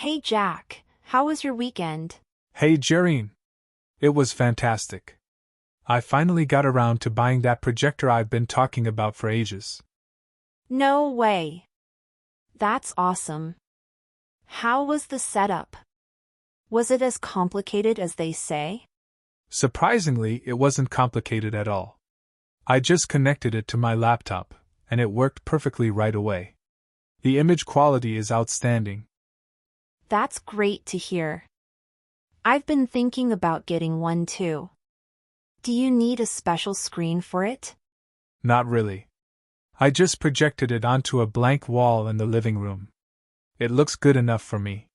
Hey Jack, how was your weekend? Hey Jereen. It was fantastic. I finally got around to buying that projector I've been talking about for ages. No way. That's awesome. How was the setup? Was it as complicated as they say? Surprisingly, it wasn't complicated at all. I just connected it to my laptop, and it worked perfectly right away. The image quality is outstanding. That's great to hear. I've been thinking about getting one too. Do you need a special screen for it? Not really. I just projected it onto a blank wall in the living room. It looks good enough for me.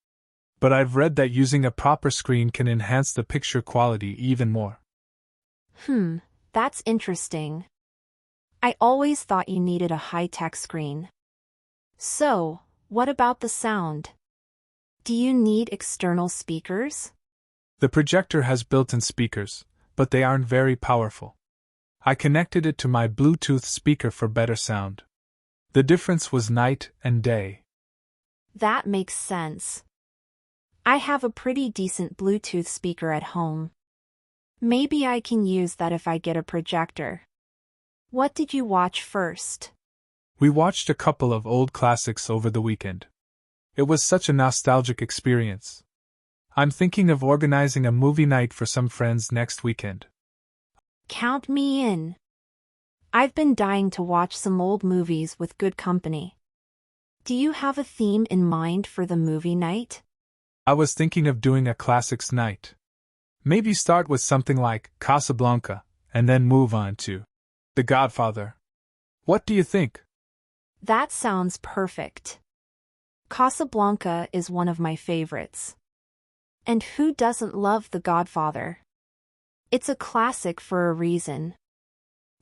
But I've read that using a proper screen can enhance the picture quality even more. That's interesting. I always thought you needed a high-tech screen. So, what about the sound? Do you need external speakers? The projector has built-in speakers, but they aren't very powerful. I connected it to my Bluetooth speaker for better sound. The difference was night and day. That makes sense. I have a pretty decent Bluetooth speaker at home. Maybe I can use that if I get a projector. What did you watch first? We watched a couple of old classics over the weekend. It was such a nostalgic experience. I'm thinking of organizing a movie night for some friends next weekend. Count me in. I've been dying to watch some old movies with good company. Do you have a theme in mind for the movie night? I was thinking of doing a classics night. Maybe start with something like Casablanca, and then move on to The Godfather. What do you think? That sounds perfect. Casablanca is one of my favorites. And who doesn't love The Godfather? It's a classic for a reason.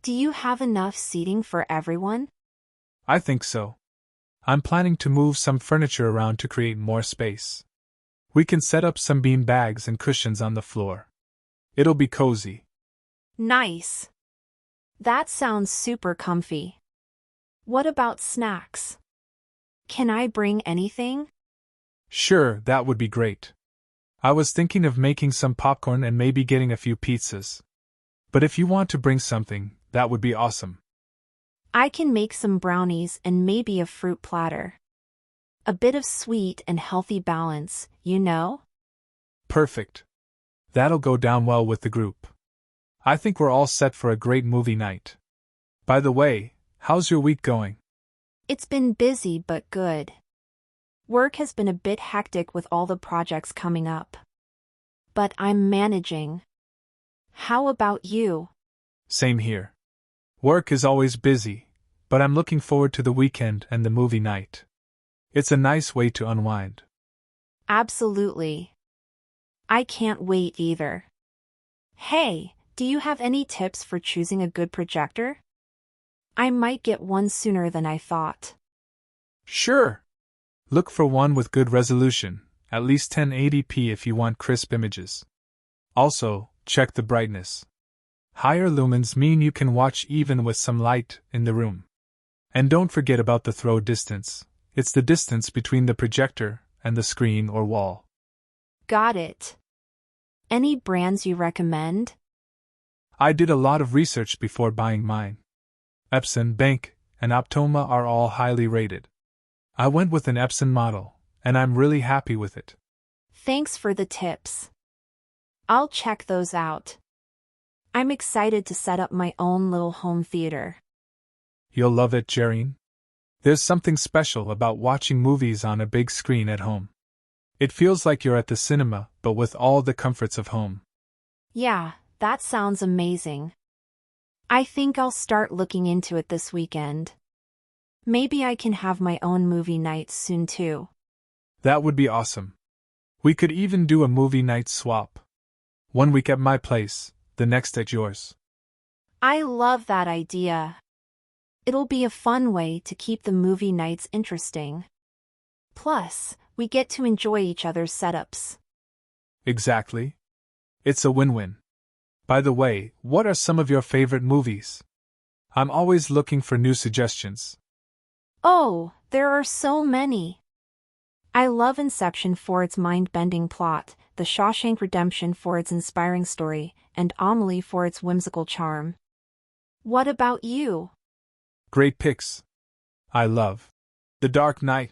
Do you have enough seating for everyone? I think so. I'm planning to move some furniture around to create more space. We can set up some bean bags and cushions on the floor. It'll be cozy. Nice. That sounds super comfy. What about snacks? Can I bring anything? Sure, that would be great. I was thinking of making some popcorn and maybe getting a few pizzas. But if you want to bring something, that would be awesome. I can make some brownies and maybe a fruit platter. A bit of sweet and healthy balance, you know? Perfect. That'll go down well with the group. I think we're all set for a great movie night. By the way, how's your week going? It's been busy but good. Work has been a bit hectic with all the projects coming up. But I'm managing. How about you? Same here. Work is always busy, but I'm looking forward to the weekend and the movie night. It's a nice way to unwind. Absolutely. I can't wait either. Hey, do you have any tips for choosing a good projector? I might get one sooner than I thought. Sure. Look for one with good resolution, at least 1080p if you want crisp images. Also, check the brightness. Higher lumens mean you can watch even with some light in the room. And don't forget about the throw distance. It's the distance between the projector and the screen or wall. Got it. Any brands you recommend? I did a lot of research before buying mine. Epson, Bank, and Optoma are all highly rated. I went with an Epson model, and I'm really happy with it. Thanks for the tips. I'll check those out. I'm excited to set up my own little home theater. You'll love it, Jereen. There's something special about watching movies on a big screen at home. It feels like you're at the cinema, but with all the comforts of home. Yeah, that sounds amazing. I think I'll start looking into it this weekend. Maybe I can have my own movie night soon too. That would be awesome. We could even do a movie night swap. One week at my place, the next at yours. I love that idea. It'll be a fun way to keep the movie nights interesting. Plus, we get to enjoy each other's setups. Exactly. It's a win-win. By the way, what are some of your favorite movies? I'm always looking for new suggestions. Oh, there are so many. I love Inception for its mind-bending plot, The Shawshank Redemption for its inspiring story, and Amelie for its whimsical charm. What about you? Great picks. I love The Dark Knight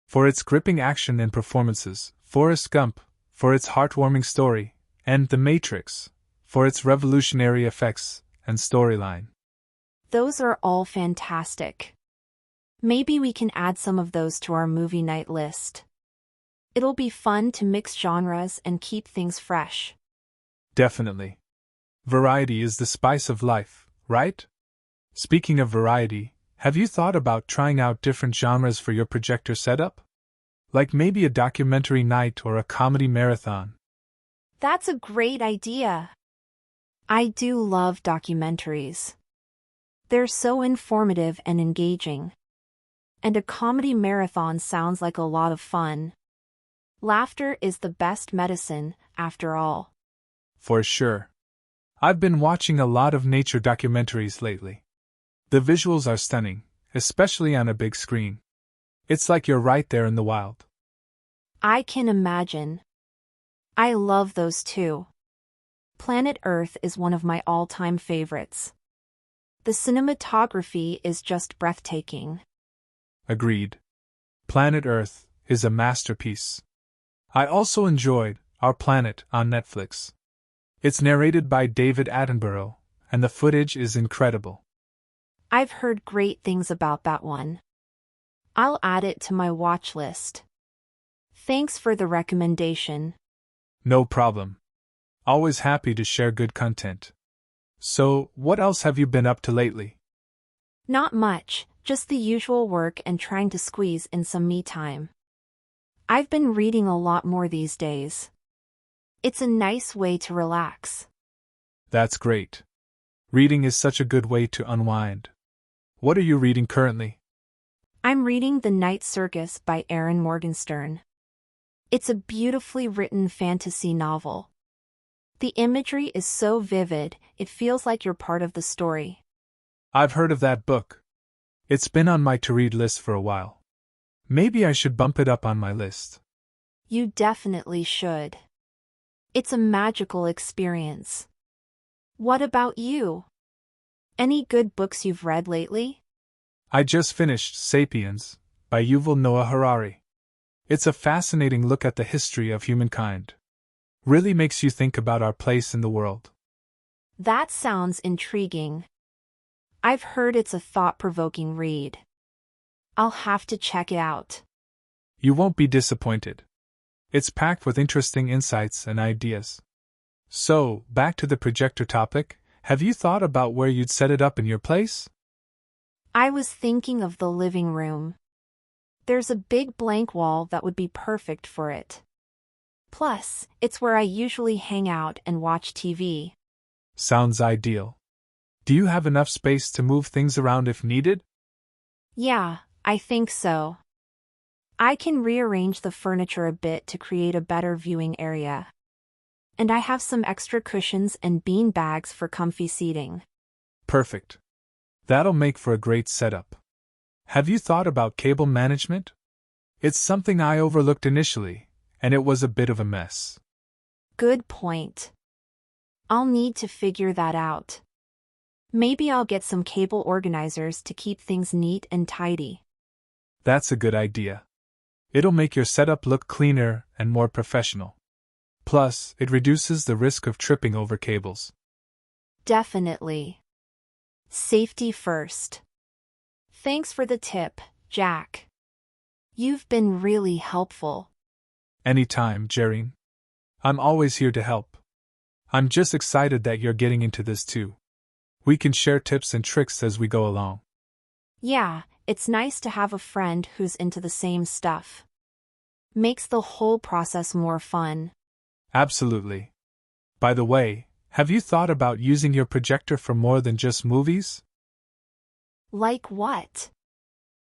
for its gripping action and performances, Forrest Gump for its heartwarming story, and The Matrix for its revolutionary effects and storyline. Those are all fantastic. Maybe we can add some of those to our movie night list. It'll be fun to mix genres and keep things fresh. Definitely. Variety is the spice of life, right? Speaking of variety, have you thought about trying out different genres for your projector setup? Like maybe a documentary night or a comedy marathon? That's a great idea. I do love documentaries. They're so informative and engaging. And a comedy marathon sounds like a lot of fun. Laughter is the best medicine, after all. For sure. I've been watching a lot of nature documentaries lately. The visuals are stunning, especially on a big screen. It's like you're right there in the wild. I can imagine. I love those too. Planet Earth is one of my all-time favorites. The cinematography is just breathtaking. Agreed. Planet Earth is a masterpiece. I also enjoyed Our Planet on Netflix. It's narrated by David Attenborough, and the footage is incredible. I've heard great things about that one. I'll add it to my watch list. Thanks for the recommendation. No problem. Always happy to share good content. So, what else have you been up to lately? Not much, just the usual work and trying to squeeze in some me time. I've been reading a lot more these days. It's a nice way to relax. That's great. Reading is such a good way to unwind. What are you reading currently? I'm reading The Night Circus by Erin Morgenstern. It's a beautifully written fantasy novel. The imagery is so vivid, it feels like you're part of the story. I've heard of that book. It's been on my to-read list for a while. Maybe I should bump it up on my list. You definitely should. It's a magical experience. What about you? Any good books you've read lately? I just finished Sapiens by Yuval Noah Harari. It's a fascinating look at the history of humankind. Really makes you think about our place in the world. That sounds intriguing. I've heard it's a thought-provoking read. I'll have to check it out. You won't be disappointed. It's packed with interesting insights and ideas. So, back to the projector topic, have you thought about where you'd set it up in your place? I was thinking of the living room. There's a big blank wall that would be perfect for it. Plus, it's where I usually hang out and watch TV. Sounds ideal. Do you have enough space to move things around if needed? Yeah, I think so. I can rearrange the furniture a bit to create a better viewing area. And I have some extra cushions and bean bags for comfy seating. Perfect. That'll make for a great setup. Have you thought about cable management? It's something I overlooked initially, and it was a bit of a mess. Good point. I'll need to figure that out. Maybe I'll get some cable organizers to keep things neat and tidy. That's a good idea. It'll make your setup look cleaner and more professional. Plus, it reduces the risk of tripping over cables. Definitely. Safety first. Thanks for the tip, Jack. You've been really helpful. Anytime, Jerry. I'm always here to help. I'm just excited that you're getting into this too. We can share tips and tricks as we go along. Yeah, it's nice to have a friend who's into the same stuff. Makes the whole process more fun. Absolutely. By the way, have you thought about using your projector for more than just movies? Like what?